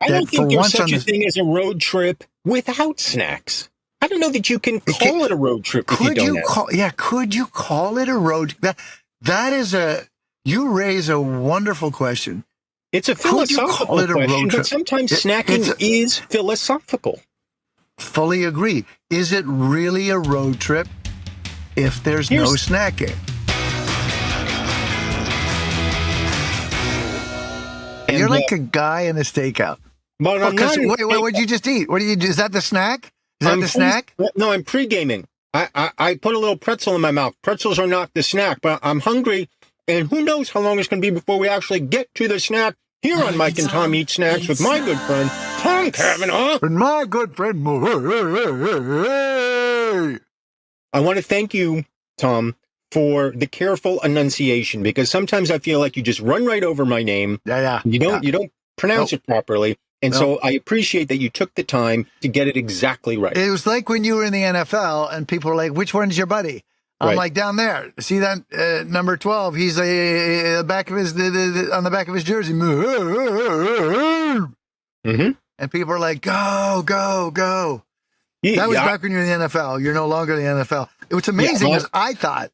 I don't think there's such a thing as a road trip without snacks. I don't know that you can call it a road trip if you don't have. Could you call it a road? That is you raise a wonderful question. It's a philosophical question, but sometimes snacking is philosophical. Fully agree. Is it really a road trip if there's no snacking? You're like a guy in a stakeout. But wait, what did you just eat? Is that the snack? Is that the snack? No, I'm pre-gaming. I put a little pretzel in my mouth. Pretzels are not the snack, but I'm hungry, and who knows how long it's going to be before we actually get to the snack here on Mike and Tom Eat Snacks with my good friend, Tom Cavanaugh. And my good friend, I want to thank you, Tom, for the careful enunciation, because sometimes I feel like you just run right over my name. You don't pronounce it properly. And so I appreciate that you took the time to get it exactly right. It was like when you were in the NFL and people were like, which one's your buddy? I'm like, down there. See that number 12? He's on the back of his jersey. Mm-hmm. And people are like, go, go, go. That was back when you were in the NFL. You're no longer in the NFL. It was amazing because I thought,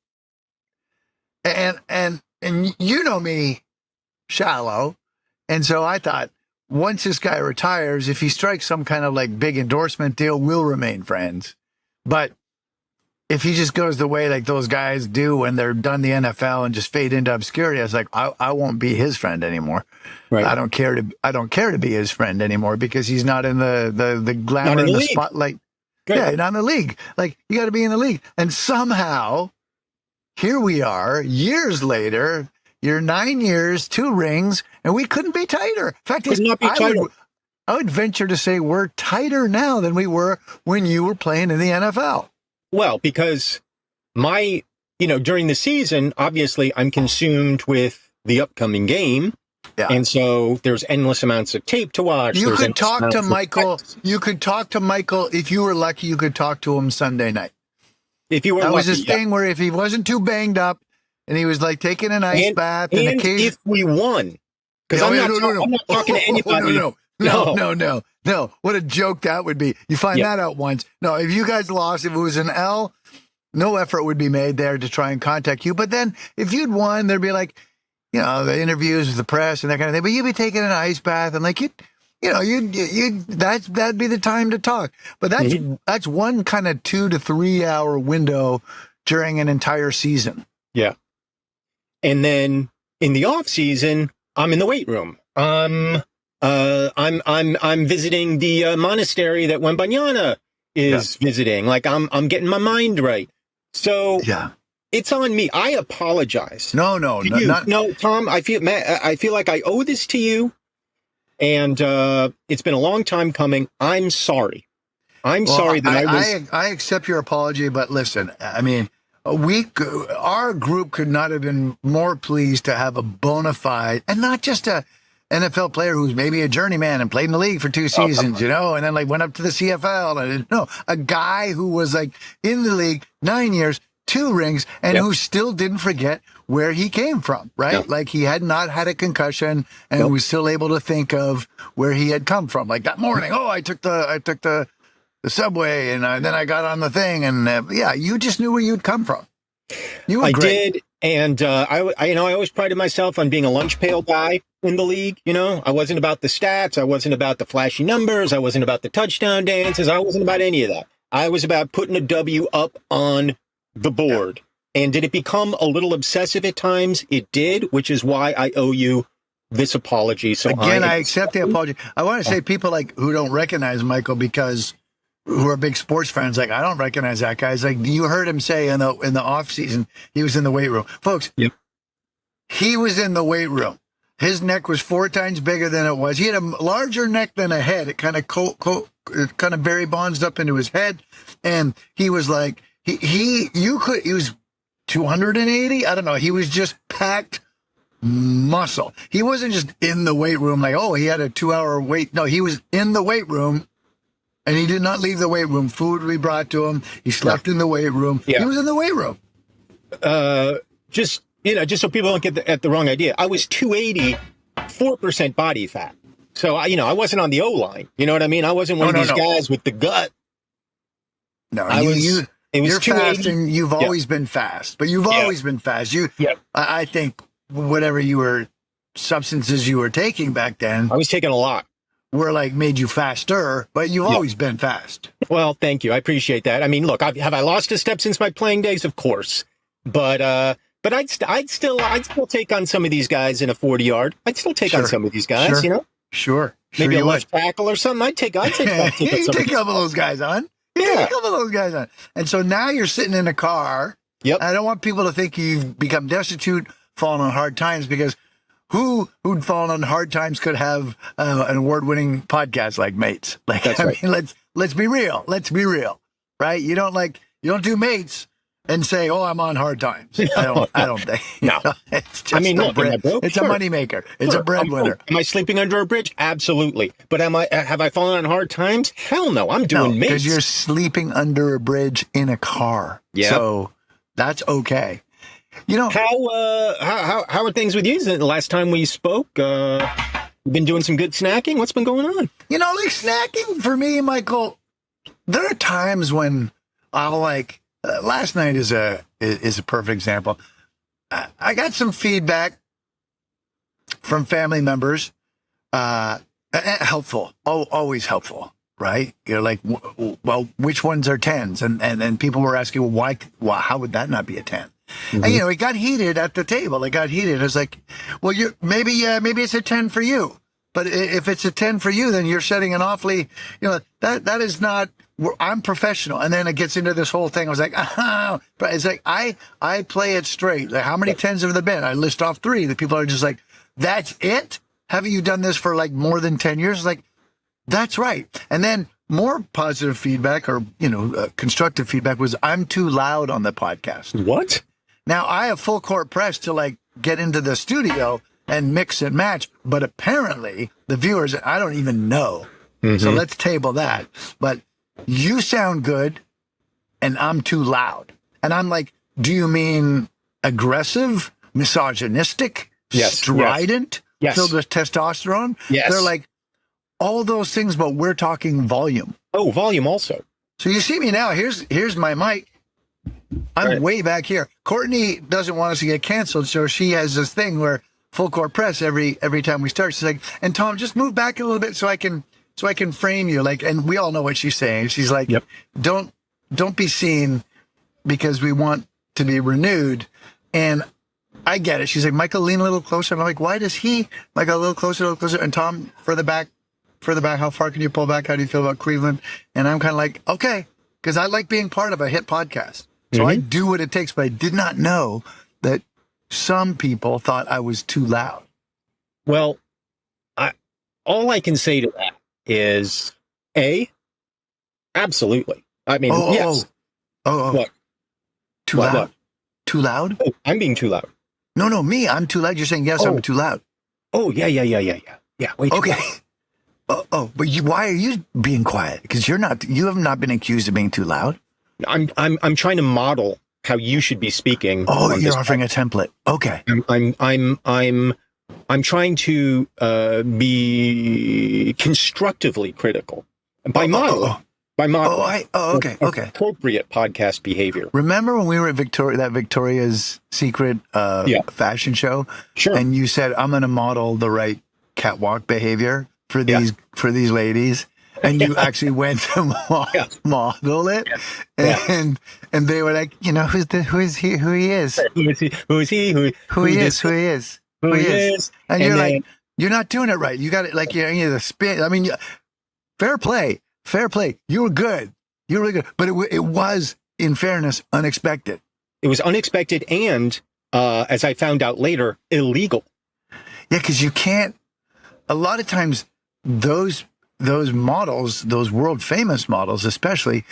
and you know me, shallow. And so I thought, once this guy retires, if he strikes some kind of like big endorsement deal, we'll remain friends. But if he just goes the way like those guys do when they're done the NFL and just fade into obscurity, I was like, I won't be his friend anymore. Right. I don't care to be his friend anymore because he's not in the glamour and the spotlight. Good. Yeah, not in the league. Like, you got to be in the league. And somehow, here we are, years later. You're 9 years, 2 rings, and we couldn't be tighter. In fact, I would venture to say we're tighter now than we were when you were playing in the NFL. Well, because during the season, obviously, I'm consumed with the upcoming game. Yeah. And so there's endless amounts of tape to watch. You could talk to Michael. You could talk to Michael. If you were lucky, you could talk to him Sunday night. If you were lucky. That was his thing where if he wasn't too banged up, and he was like taking an ice bath. And occasionally, if we won. Because I'm not talking to anybody. No. What a joke that would be. You find that out once. No, if you guys lost, if it was an L, no effort would be made there to try and contact you. But then if you'd won, there'd be like, the interviews with the press and that kind of thing. But you'd be taking an ice bath and like, that'd be the time to talk. But that's one kind of 2 to 3 hour window during an entire season. Yeah. And then in the off season, I'm in the weight room. I'm visiting the monastery that Wembanyama is visiting. Like I'm getting my mind right. So it's on me. I apologize. No, Tom. I feel like I owe this to you, and it's been a long time coming. I'm sorry. Sorry that I accept your apology, but listen, I mean. Our group could not have been more pleased to have a bona fide, and not just a NFL player who's maybe a journeyman and played in the league for 2 seasons, and then like went up to the CFL. No, a guy who was like in the league 9 years, 2 rings, and who still didn't forget where he came from, right? Yep. Like he had not had a concussion and was still able to think of where he had come from. Like that morning, I took the subway, and then I got on the thing, and you just knew where you'd come from. You were great. Did, and I always prided myself on being a lunch pail guy in the league. I wasn't about the stats, I wasn't about the flashy numbers, I wasn't about the touchdown dances, I wasn't about any of that. I was about putting a W up on the board. And did it become a little obsessive at times? It did, which is why I owe you this apology. So again, I accept the apology. I want to say people who don't recognize Michael because. Who are big sports fans, like, I don't recognize that guy. It's like, you heard him say in the off season, he was in the weight room. Folks, he was in the weight room. His neck was 4 times bigger than it was. He had a larger neck than a head. It kind of Barry Bonds up into his head. And he was like, he was 280. I don't know. He was just packed muscle. He wasn't just in the weight room like, he had a 2-hour wait. No, he was in the weight room. And he did not leave the weight room. Food we brought to him. He slept in the weight room. Yeah. He was in the weight room. Just so people don't get the wrong idea. I was 280, 4% body fat. So I wasn't on the O line. You know what I mean? I wasn't one of these guys with the gut. No, I was. It was you're fast, 280. and you've always been fast. But you've always been fast. I think whatever substances you were taking back then, I was taking a lot. Were like made you faster, but you've always been fast. Well, thank you. I appreciate that. I mean, look, have I lost a step since my playing days? Of course, but I'd still take on some of these guys in a 40-yard. I'd still take on some of these guys. Sure. Maybe a left tackle or something. I'd take you take a couple of those guys on. Yeah, a couple of those guys on. And so now you're sitting in a car. Yep. I don't want people to think you've become destitute, fallen on hard times, because who'd fallen on hard times could have an award-winning podcast like Mates. Like, That's right. mean, let's be real. Let's be real, right? You don't do Mates and say, "Oh, I'm on hard times." I don't think. No. It's just it's a moneymaker. It's a breadwinner. Am I sleeping under a bridge? Absolutely. But have I fallen on hard times? Hell no. I'm doing Mates. Because you're sleeping under a bridge in a car. Yeah. So that's okay. How are things with you? The last time we spoke, you've been doing some good snacking. What's been going on? Like snacking for me, Michael. There are times when I'll like. Last night is a perfect example. I got some feedback from family members. Helpful, always helpful, right? You're like, well, which ones are 10s? And people were asking, well, why? Well, how would that not be a 10? Mm-hmm. And it got heated at the table. It got heated. It was like, well, maybe it's a 10 for you. But if it's a 10 for you, then you're setting an awfully, that is not. I'm professional. And then it gets into this whole thing. I was like, but it's like, I play it straight. Like, how many 10s have there been? I list off 3. The people are just like, that's it? Haven't you done this for like more than 10 years? Like, that's right. And then more positive feedback or, constructive feedback was, I'm too loud on the podcast. What? Now I have full court press to like get into the studio and mix and match. But apparently the viewers, I don't even know. Mm-hmm. So let's table that. But you sound good and I'm too loud. And I'm like, do you mean aggressive, misogynistic, strident, filled with testosterone? Yes. They're like all those things, but we're talking volume. Oh, volume also. So you see me now. Here's my mic. I'm way back here. Courtney doesn't want us to get canceled, so she has this thing where full court press every time we start. She's like, and Tom, just move back a little bit so I can frame you. Like, and we all know what she's saying. She's like, don't be seen because we want to be renewed. And I get it. She's like, Michael, lean a little closer. And I'm like, why does he like a little closer? And Tom, further back. How far can you pull back? How do you feel about Cleveland? And I'm kind of like, okay, because I like being part of a hit podcast. So I do what it takes, but I did not know that some people thought I was too loud. Well, all I can say to that is absolutely. I mean, yes. What? Too loud? What? Too loud? Oh, I'm being too loud. No, me. I'm too loud. You're saying, yes, I'm too loud. Oh, yeah. Wait. Okay. But why are you being quiet? Because you have not been accused of being too loud. I'm trying to model how you should be speaking. Oh, you're offering a template. Okay. I'm trying to be constructively critical by modeling. Okay. Appropriate podcast behavior. Remember when we were at Victoria's Secret fashion show? Sure. And you said, I'm going to model the right catwalk behavior for these ladies. And you actually went to model it, and they were like, who is he? And you're like, you're not doing it right. You got it like you're the spin. I mean, fair play. You were good. You were really good, but it was, in fairness, unexpected. It was unexpected, and as I found out later, illegal. Yeah, because you can't. A lot of times, those models, those world famous models, especially,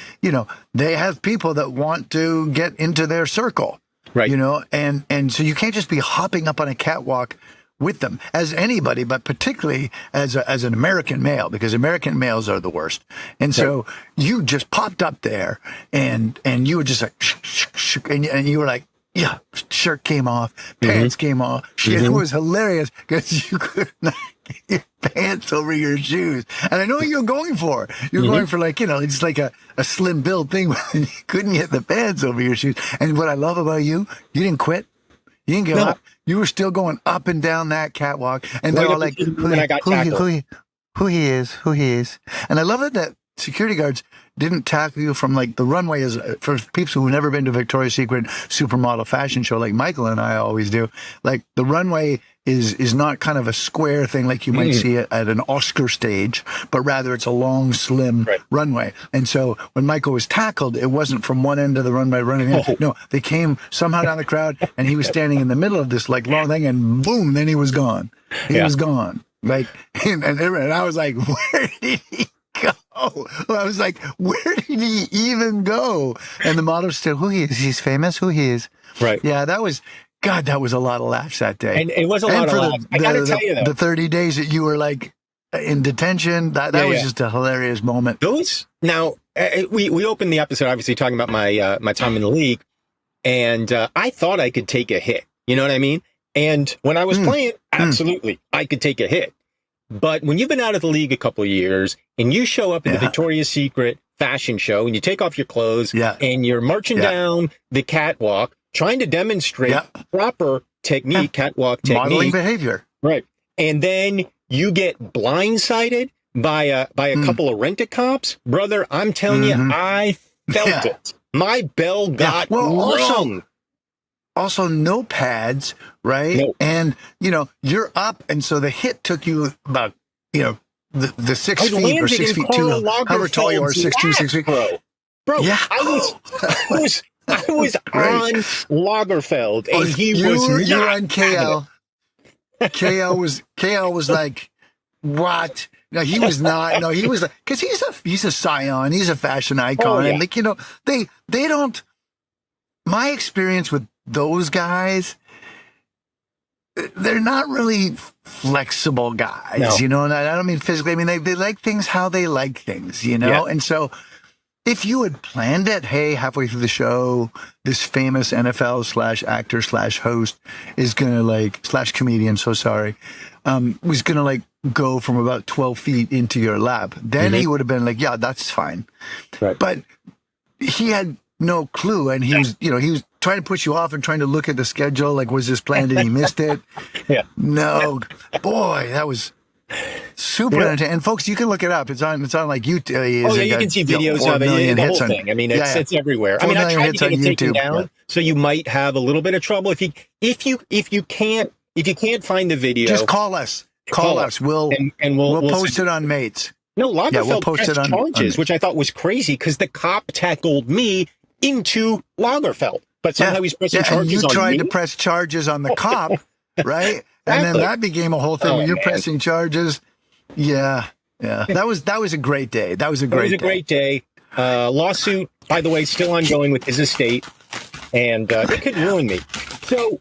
they have people that want to get into their circle, right? And so you can't just be hopping up on a catwalk with them as anybody, but particularly as an American male, because American males are the worst. And so you just popped up there and you were just like, and you were like, yeah, shirt came off, pants came off. Shit, it was hilarious because you could not get your pants over your shoes. And I know what you're going for. You're going for like, it's like a slim build thing, but you couldn't get the pants over your shoes. And what I love about you didn't quit. You didn't give up. You were still going up and down that catwalk. And they're all like, who he is. And I love that security guards didn't tackle you from like the runway is for people who've never been to Victoria's Secret supermodel fashion show like Michael and I always do. Like the runway is not kind of a square thing like you might see it at an Oscar stage, but rather it's a long, slim runway. And so when Michael was tackled, it wasn't from one end of the runway running in. No, they came somehow down the crowd and he was standing in the middle of this like long thing and boom, then he was gone. He was gone. Like, and I was like, where did he go? I was like, where did he even go? And the model said, who he is? He's famous. Who he is? Right. Yeah, that was a lot of laughs that day. And it was a lot of laughs. I got to tell you, though. The 30 days that you were like in detention, that was just a hilarious moment. Now, we opened the episode obviously talking about my time in the league, and I thought I could take a hit. You know what I mean? And when I was playing, absolutely, I could take a hit. But when you've been out of the league a couple of years and you show up at the Victoria's Secret fashion show and you take off your clothes and you're marching down the catwalk, trying to demonstrate proper technique, catwalk technique. Modeling behavior. Right. And then you get blindsided by a couple of rent-a-cops. Brother, I'm telling you, I felt it. My bell got rung. Also, no pads, right? Nope. And, you're up. And so the hit took you about, the 6 feet or 6 feet 2, however tall you are, 6'2", 6 feet. Bro, yeah. I was on Lagerfeld and he was you were on KL. KL was like, what? No, he was not. No, he was like, because he's a scion, he's a fashion icon. And like, they don't, my experience with those guys, they're not really flexible guys, and I don't mean physically. I mean, they like things how they like things, And so if you had planned it, hey, halfway through the show, this famous NFL/actor/host is going to /comedian, so sorry, was going to go from about 12 feet into your lap. Then he would have been like, yeah, that's fine. Right. But he had no clue. And he was, he was trying to push you off and trying to look at the schedule. Like, was this planned and he missed it? No, boy, that was super entertaining. And folks, you can look it up. It's on like YouTube. You can see videos of it. The whole thing. I mean, it's everywhere. I mean, I tried to get it taken down, so you might have a little bit of trouble if you can't find the video. Just call us. Call us. We'll post it on Mates. No, Lagerfeld pressed charges, which I thought was crazy because the cop tackled me into Lagerfeld, but somehow he's pressing charges on me. And you tried to press charges on the cop, right? And then that became a whole thing where you're pressing charges. Yeah. That was a great day. That was a great day. Lawsuit, by the way, still ongoing with his estate, and it could ruin me. So,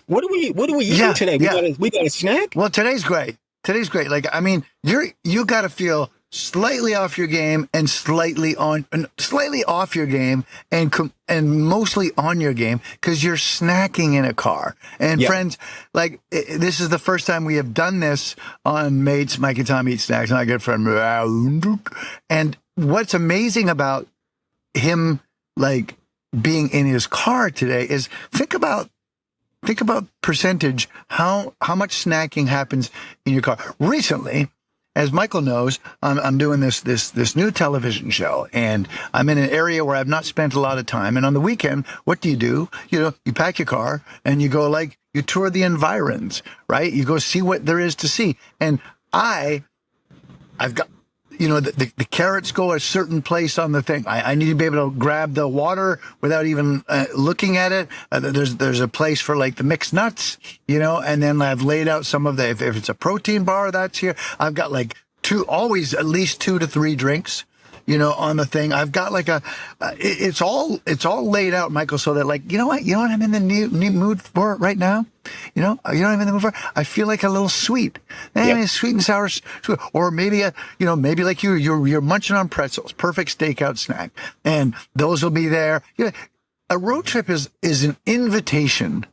what do we eat today? We got a snack. Well, today's great. Like, I mean, you got to feel slightly off your game and slightly off your game and mostly on your game because you're snacking in a car. And friends, like, this is the first time we have done this on Mates, Mike and Tom Eat Snacks, my good friend. And what's amazing about him, like, being in his car today is think about percentage, how much snacking happens in your car. Recently, as Michael knows, I'm doing this new television show, and I'm in an area where I've not spent a lot of time. And on the weekend, what do? You pack your car and you go you tour the environs, right? You go see what there is to see. And I've got, the carrots go a certain place on the thing. I need to be able to grab the water without even looking at it. There's a place for like the mixed nuts, and then I've laid out some of if it's a protein bar, that's here. I've got like always at least 2 to 3 drinks, on the thing. I've got like it's all laid out, Michael, so that like, you know what I'm in the mood for right now? You know what I'm in the mood for? I feel like a little sweet. Sweet and sour, or maybe maybe like you're munching on pretzels, perfect stakeout snack. And those will be there. a road trip is an invitation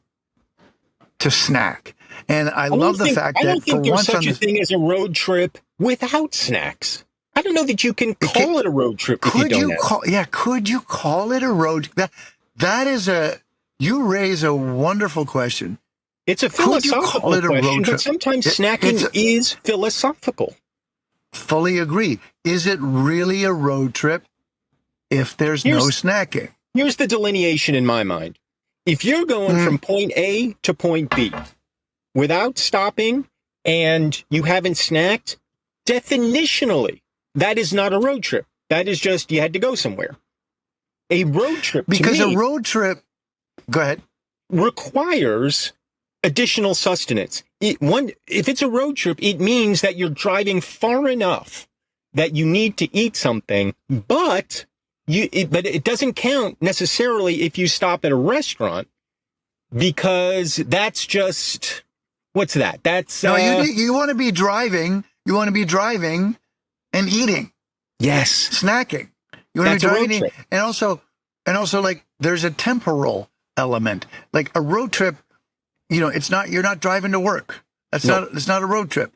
to snack. And I love the fact I that don't for think there's once on such a this, thing as a road trip without snacks. I don't know that you can call it a road trip if you could don't you have. could you call it a road? That is you raise a wonderful question. It's a Could you philosophical call it a road question, but trip? sometimes snacking is philosophical. Fully agree. Is it really a road trip if there's no snacking? Here's the delineation in my mind. If you're going from point A to point B without stopping and you haven't snacked, definitionally, that is not a road trip. That is just you had to go somewhere. A road trip, because to me, a road trip, go ahead, requires additional sustenance. If it's a road trip, it means that you're driving far enough that you need to eat something, but it doesn't count necessarily if you stop at a restaurant, because that's just, what's that? That's no, you want to be driving. You want to be driving and eating. Yes, snacking. You want that's to be a road driving, trip. and also like there's a temporal element. Like a road trip, it's not, you're not driving to work. It's not a road trip.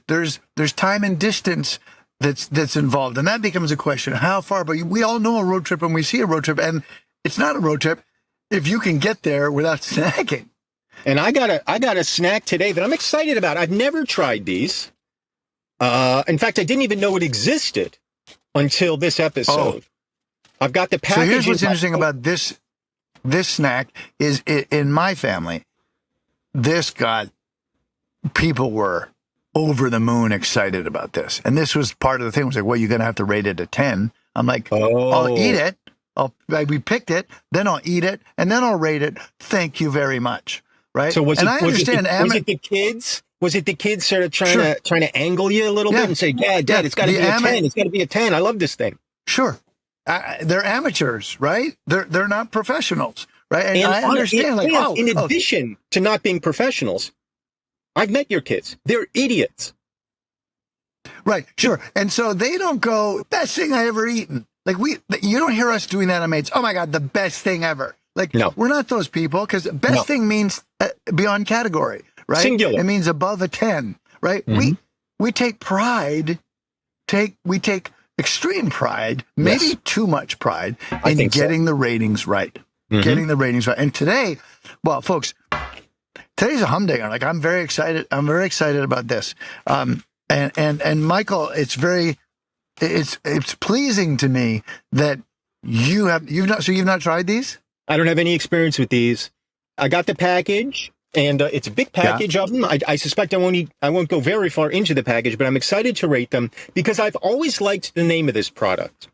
There's time and distance that's involved, and that becomes a question: how far? But we all know a road trip when we see a road trip, and it's not a road trip if you can get there without snacking. And I got a snack today that I'm excited about. I've never tried these. In fact, I didn't even know it existed until this episode. I've got the package. So here's what's interesting about this snack is in my family, people were over the moon excited about this. And this was part of the thing. It was like, well, you're going to have to rate it a 10. I'm like, I'll eat it. We picked it, then I'll eat it, and then I'll rate it. Thank you very much. Right. So was it the kids? Was it the kids sort of trying to angle you a little bit and say, Dad, it's got to be a 10. It's got to be a 10. I love this thing. Sure. They're amateurs, right? They're not professionals, right? And I understand. In addition to not being professionals, I've met your kids. They're idiots. Right. Sure. And so they don't go, best thing I ever eaten. Like you don't hear us doing that on Mates. Oh my God, the best thing ever. Like, no. We're not those people, because best thing means beyond category, right? Singular. It means above a 10, right? Mm-hmm. We take pride, we take extreme pride, maybe too much pride in getting the ratings right. Mm-hmm. Getting the ratings right. And today, well, folks, today's a humdinger. Like, I'm very excited. I'm very excited about this. And Michael, it's pleasing to me that you've not tried these? I don't have any experience with these. I got the package, and it's a big package of them. I suspect I won't go very far into the package, but I'm excited to rate them because I've always liked the name of this product.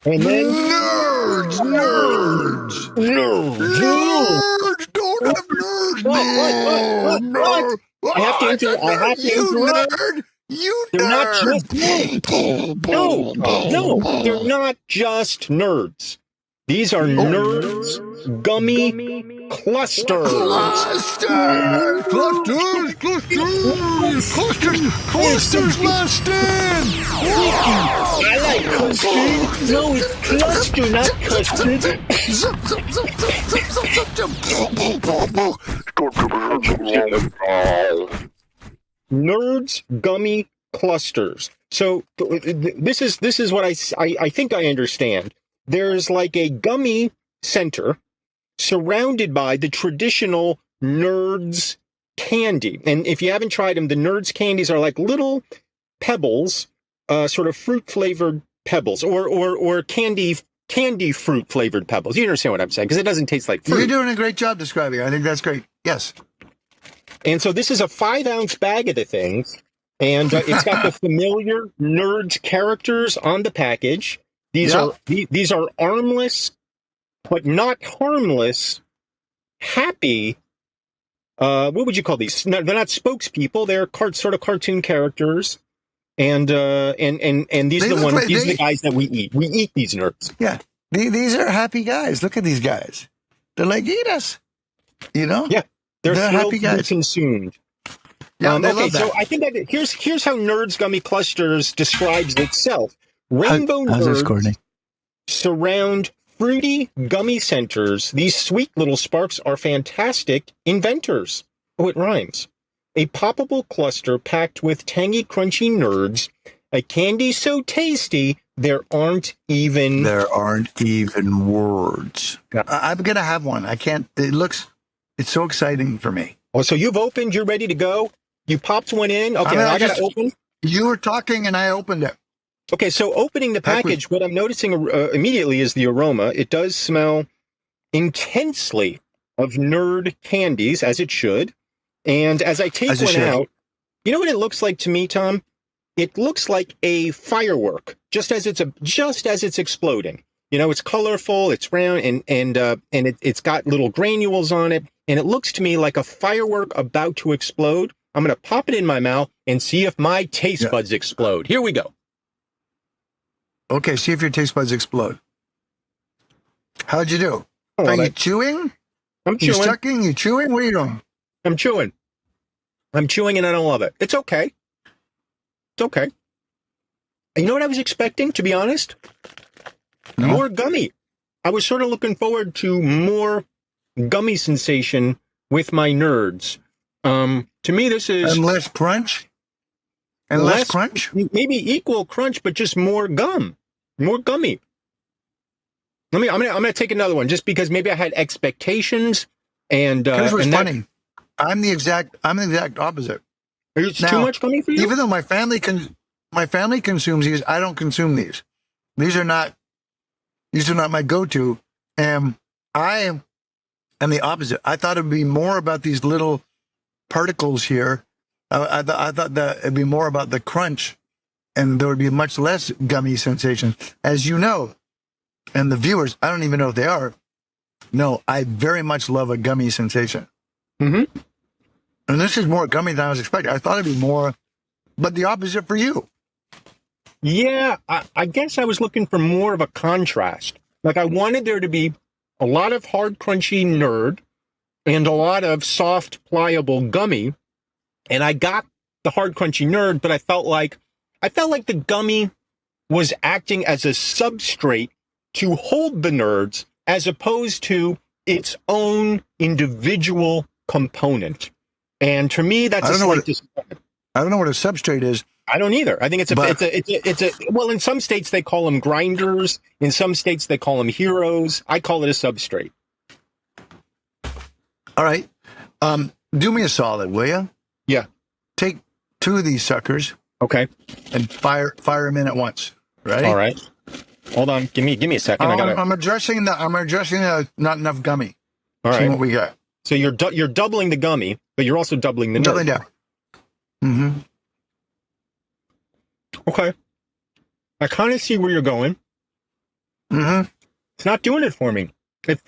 And then nerds, don't have nerds. What? I have to interrupt. They're not just nerds. No, they're not just nerds. These are Nerds Gummy Clusters. Clusters, Lustin! I like custard. No, it's cluster, not custard. Nerds Gummy Clusters. So this is what I think I understand. There's like a gummy center surrounded by the traditional Nerds candy. And if you haven't tried them, the Nerds candies are like little pebbles, sort of fruit-flavored pebbles, or candy fruit-flavored pebbles. You understand what I'm saying? Because it doesn't taste like fruit. You're doing a great job describing it. I think that's great. Yes. And so this is a 5-ounce bag of the things, and it's got the familiar Nerds characters on the package. These are armless, but not harmless, happy. What would you call these? No, they're not spokespeople. They're sort of cartoon characters, and these are the guys that we eat. We eat these nerds. Yeah, these are happy guys. Look at these guys. They're like, eat us. Yeah, they're happy guys. To be consumed. Yeah, they love that. So I think here's how Nerds Gummy Clusters describes itself. Rainbow nerds surround fruity gummy centers, these sweet little sparks are fantastic inventors. Oh, it rhymes. A poppable cluster packed with tangy, crunchy nerds, a candy so tasty there aren't even words. I'm gonna have one. I can't. It's so exciting for me. Oh, so you've opened, you're ready to go? You popped one in? Okay, I gotta open. You were talking and I opened it. Okay, so opening the package, what I'm noticing immediately is the aroma. It does smell intensely of nerd candies, as it should. And as I take one out, you know what it looks like to me, Tom? It looks like a firework, just as it's exploding. You know, it's colorful, it's round, and it's got little granules on it, and it looks to me like a firework about to explode. I'm going to pop it in my mouth and see if my taste buds explode. Here we go. Okay, see if your taste buds explode. How'd you do? Are you chewing? I'm chewing. You sucking? You chewing? What are you doing? I'm chewing. I'm chewing and I don't love it. It's okay. It's okay. And you know what I was expecting, to be honest? No. More gummy. I was sort of looking forward to more gummy sensation with my nerds. To me, this is... And less crunch? And less crunch? Maybe equal crunch, but just more gum. More gummy. I'm gonna take another one, just because maybe I had expectations. And here's what's funny. I'm the exact opposite. It's too much gummy for you? Even though my family consumes these, I don't consume these. These are not my go-to. And I am the opposite. I thought it'd be more about these little particles here. I thought that it'd be more about the crunch, and there would be much less gummy sensation. As you know, and the viewers, I don't even know if they are. No, I very much love a gummy sensation. Mm-hmm. And this is more gummy than I was expecting. I thought it'd be more, but the opposite for you. Yeah, I guess I was looking for more of a contrast. Like, I wanted there to be a lot of hard, crunchy nerd and a lot of soft, pliable gummy. And I got the hard, crunchy nerd, but I felt like the gummy was acting as a substrate to hold the nerds, as opposed to its own individual component. And to me, that's a slight disappointment. I don't know what a substrate is. I don't either. I think it's a well, in some states they call them grinders. In some states they call them heroes. I call it a substrate. All right. Do me a solid, will you? Yeah. Take 2 of these suckers. Okay. And fire them in at once. Ready? All right. Hold on. Give me a second. I'm addressing the not enough gummy. All right. See what we got. So you're doubling the gummy, but you're also doubling the nerd. Doubling down. Mm-hmm. Okay. I kind of see where you're going. Mm-hmm. It's not doing it for me. It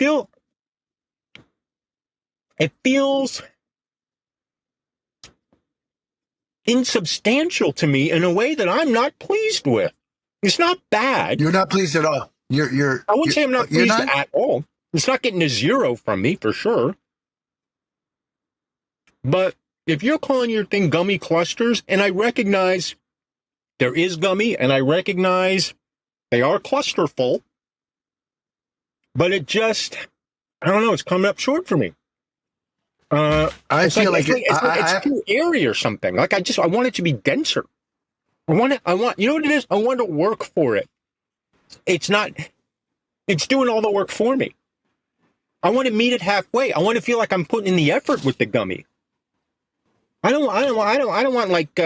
feels insubstantial to me in a way that I'm not pleased with. It's not bad. You're not pleased at all. I wouldn't say I'm not pleased at all. It's not getting a 0 from me for sure. But if you're calling your thing Gummy Clusters, and I recognize there is gummy, and I recognize they are clusterful, but it just, I don't know, it's coming up short for me. I feel like it's too airy or something. Like I want it to be denser. You know what it is? I want to work for it. It's doing all the work for me. I want to meet it halfway. I want to feel like I'm putting in the effort with the gummy. I don't want like,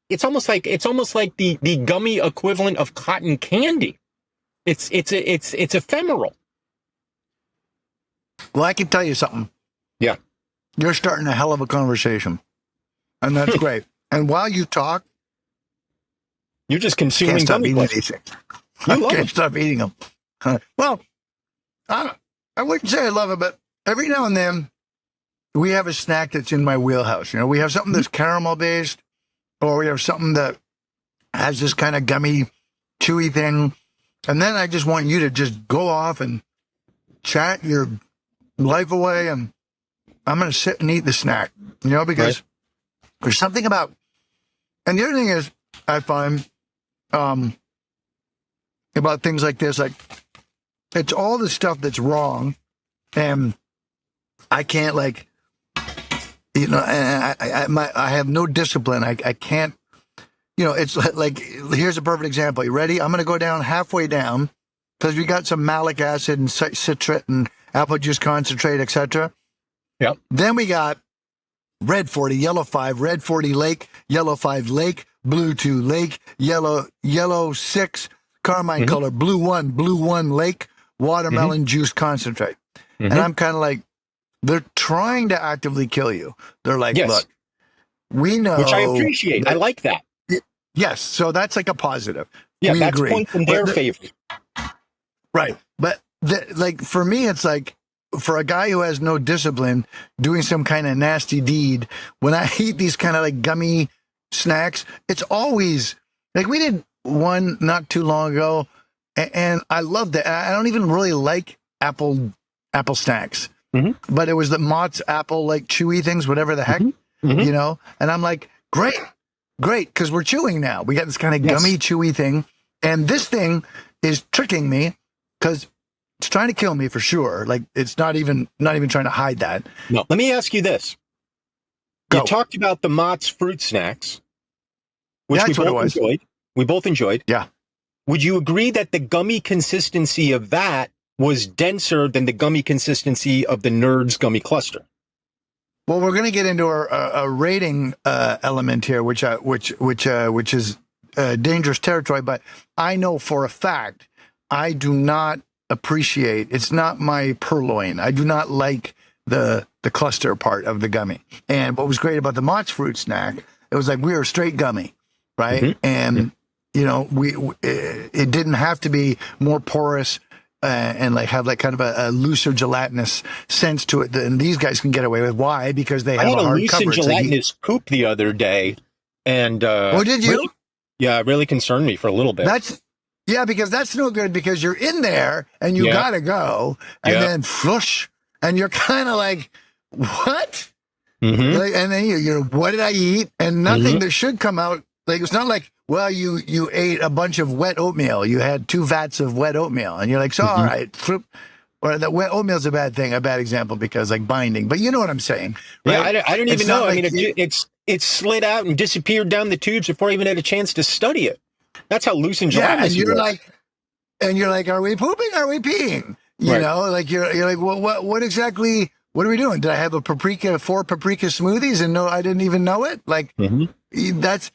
it's almost like the gummy equivalent of cotton candy. It's ephemeral. Well, I can tell you something. Yeah. You're starting a hell of a conversation. And that's great. And while you talk, you're just consuming gummy clusters. I can't stop eating them. Well, I wouldn't say I love it, but every now and then we have a snack that's in my wheelhouse. You know, we have something that's caramel based, or we have something that has this kind of gummy, chewy thing. And then I just want you to just go off and chat your life away, and I'm going to sit and eat the snack, you know, because there's something about, and the other thing is I find about things like this, like it's all the stuff that's wrong, and I can't like, and I have no discipline. I can't, it's like, here's a perfect example. You ready? I'm going to go down halfway down because we got some malic acid and citrate and apple juice concentrate, etc. Yep. Then we got red 40, yellow 5, red 40 lake, yellow 5 lake, blue 2 lake, yellow 6, carmine color, blue 1 lake, watermelon juice concentrate. And I'm kind of like, they're trying to actively kill you. They're like, Yes. look, we know. Which I appreciate. I like that. Yes. So that's like a positive. Yeah, we that's agree. points in their favor. Right. But like for me, it's like, for a guy who has no discipline doing some kind of nasty deed, when I eat these kind of like gummy snacks, it's always like, we did one not too long ago and I loved it. I don't even really like apple snacks, but it was the Mott's apple, like chewy things, whatever the heck, and I'm like, great. Cause we're chewing now. We got this kind of gummy chewy thing. And this thing is tricking me because it's trying to kill me for sure. Like, it's not even trying to hide that. No. Let me ask you this. Go. You talked about the Mott's fruit snacks, which That's what it was. We both enjoyed. Yeah. Would you agree that the gummy consistency of that was denser than the gummy consistency of the Nerds gummy cluster? Well, we're going to get into a rating element here, which is dangerous territory. But I know for a fact I do not appreciate. It's not my purloin. I do not like the cluster part of the gummy. And what was great about the Mott's fruit snack, it was like we were straight gummy, right? And it didn't have to be more porous and like have like kind of a looser gelatinous sense to it. And these guys can get away with. Why? Because they have I had a hard loose cover. and gelatinous poop the other day, and oh, did you? Really, yeah, it really concerned me for a little bit. Because that's no good because you're in there and you gotta go and then flush and you're kind of like, what? Like, and then you're, what did I eat? And nothing that should come out. Like, it's not like, well, you ate a bunch of wet oatmeal. You had 2 vats of wet oatmeal and you're like, so, all right. Or the wet oatmeal is a bad example because like binding, but you know what I'm saying. Right? Yeah, I don't even know. Like, I mean, it slid out and disappeared down the tubes before I even had a chance to study it. That's how loose and gelatinous and you're like, are we pooping? Are we peeing? You know, like you're like, well, what exactly? What are we doing? Did I have 4 paprika smoothies and no, I didn't even know it? Like that's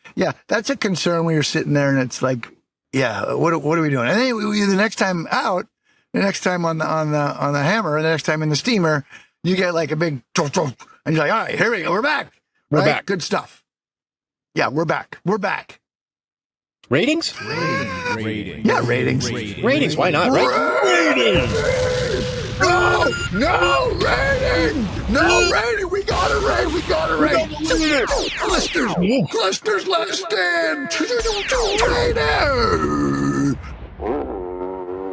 a concern when you're sitting there and it's like, what are we doing? And then the next time out, the next time on the hammer, and the next time in the steamer, you get like a big and you're like, all right, here we go, we're back. We're back. Good stuff. Yeah, we're back. Ratings? Ratings. Yeah, ratings. Ratings, why not? Ratings. No rating. No rating. We got a rate. Clusters last stand.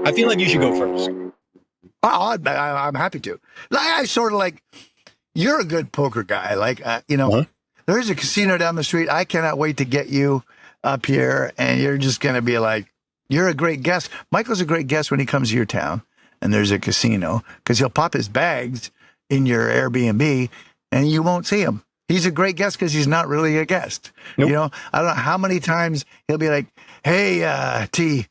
I feel like you should go first. Oh, I'm happy to. Like, I sort of like, you're a good poker guy. Like, there's a casino down the street. I cannot wait to get you up here, and you're just going to be like, you're a great guest. Michael's a great guest when he comes to your town, and there's a casino, because he'll pop his bags in your Airbnb, and you won't see him. He's a great guest because he's not really a guest. Nope. You know, I don't know how many times he'll be like, hey, T,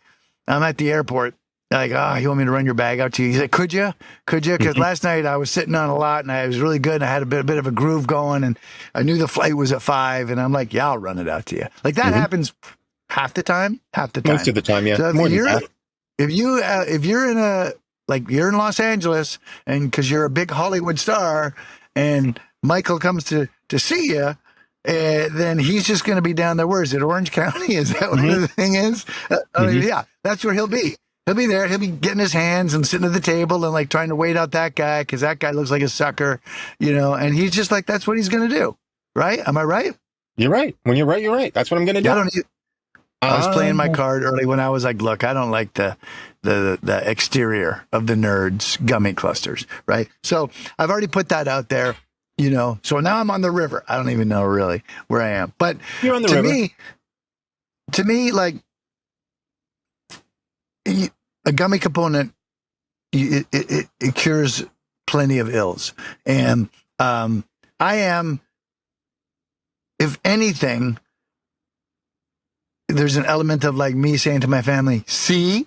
I'm at the airport. Like, you want me to run your bag out to you? He's like, could you? Because last night I was sitting on a lot and I was really good and I had a bit of a groove going and I knew the flight was at 5 and I'm like, yeah, I'll run it out to you. Like that happens half the time. Most of the time, yeah. So More than half. if you're in Los Angeles and because you're a big Hollywood star and Michael comes to see you, then he's just going to be down there. Where is it? Orange County? Is that what the thing is? Yeah, that's where he'll be. He'll be there. He'll be getting his hands and sitting at the table and like trying to wait out that guy because that guy looks like a sucker, you know. And he's just like, that's what he's going to do, right? Am I right? You're right. When you're right, you're right. That's what I'm going to do. I was playing my card early when I was like, look, I don't like the exterior of the Nerds gummy clusters, right? So I've already put that out there, you know. So now I'm on the river. I don't even know really where I am, but You're on the river. To me, like. A gummy component it cures plenty of ills. And I am, if anything, there's an element of like me saying to my family, see?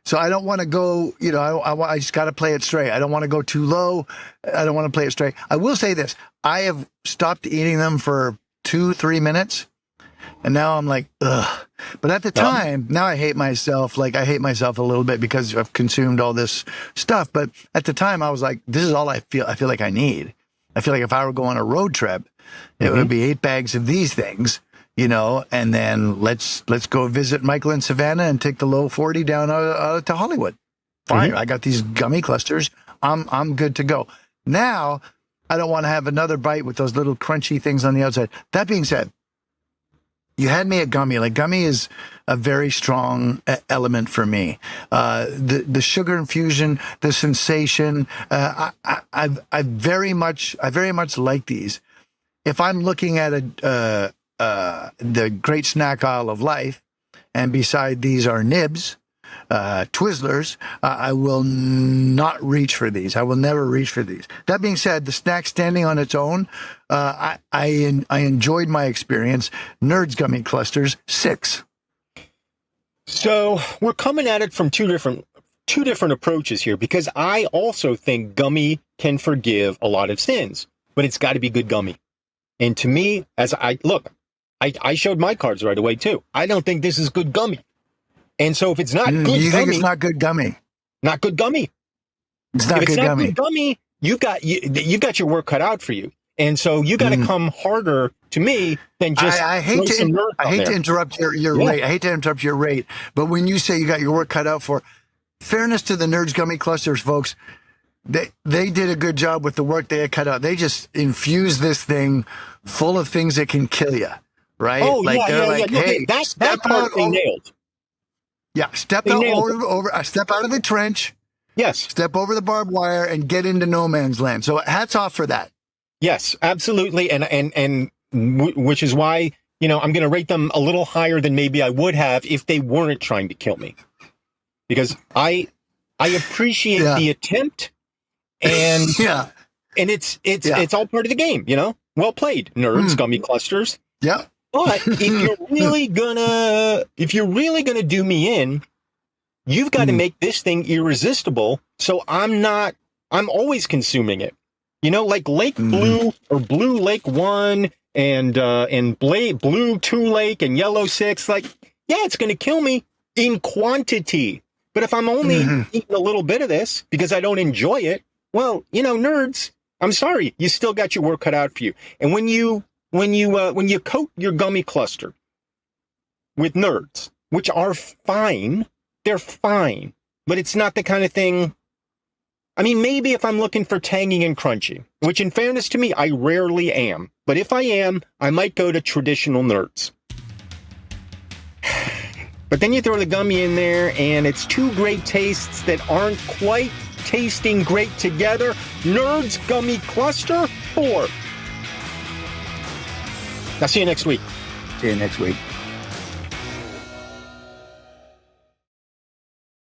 So I don't want to go, I just got to play it straight. I don't want to go too low. I don't want to play it straight. I will say this. I have stopped eating them for 2-3 minutes. And now I'm like, ugh. But at the time, now I hate myself. Like, I hate myself a little bit because I've consumed all this stuff. But at the time, I was like, this is all I feel like I need. I feel like if I were going on a road trip, it would be 8 bags of these things, and then let's go visit Michael in Savannah and take the low 40 down to Hollywood. Fine. I got these gummy clusters. I'm good to go. Now, I don't want to have another bite with those little crunchy things on the outside. That being said, you had me at gummy. Like, gummy is a very strong element for me. The sugar infusion, the sensation. I very much like these. If I'm looking at the great snack aisle of life, and beside these are nibs, Twizzlers, I will not reach for these. I will never reach for these. That being said, the snack standing on its own, I enjoyed my experience. Nerds Gummy Clusters, 6. So we're coming at it from two different approaches here, because I also think gummy can forgive a lot of sins, but it's got to be good gummy. And to me, I showed my cards right away too. I don't think this is good gummy. And so if it's not good you gummy, think it's not good gummy? Not good gummy. It's not good gummy. Good gummy, you've got your work cut out for you. And so you got to come harder to me than just. I hate to interrupt your rate. I hate to interrupt your rate. But when you say you got your work cut out for, fairness to the Nerds Gummy Clusters, folks, they did a good job with the work they had cut out. They just infused this thing full of things that can kill you, right? Oh, hey, that part they nailed. Yeah, step out of the trench. Yes. Step over the barbed wire and get into no man's land. So hats off for that. Yes, absolutely. And which is why, I'm going to rate them a little higher than maybe I would have if they weren't trying to kill me. Because I appreciate the attempt, and and it's all part of the game, Well played, Nerds Gummy Clusters. Yeah. But if you're really gonna do me in, you've got to make this thing irresistible. So I'm always consuming it. Like Lake Blue or Blue Lake 1 and Blue 2 Lake and Yellow 6. Like, yeah, it's gonna kill me in quantity. But if I'm only eating a little bit of this because I don't enjoy it, well, nerds, I'm sorry, you still got your work cut out for you. And when you coat your gummy cluster with Nerds, which are fine, they're fine, but it's not the kind of thing. I mean, maybe if I'm looking for tangy and crunchy, which in fairness to me, I rarely am. But if I am, I might go to traditional Nerds. But then you throw the gummy in there, and it's two great tastes that aren't quite tasting great together. Nerds Gummy Cluster 4. I'll see you next week. See you next week.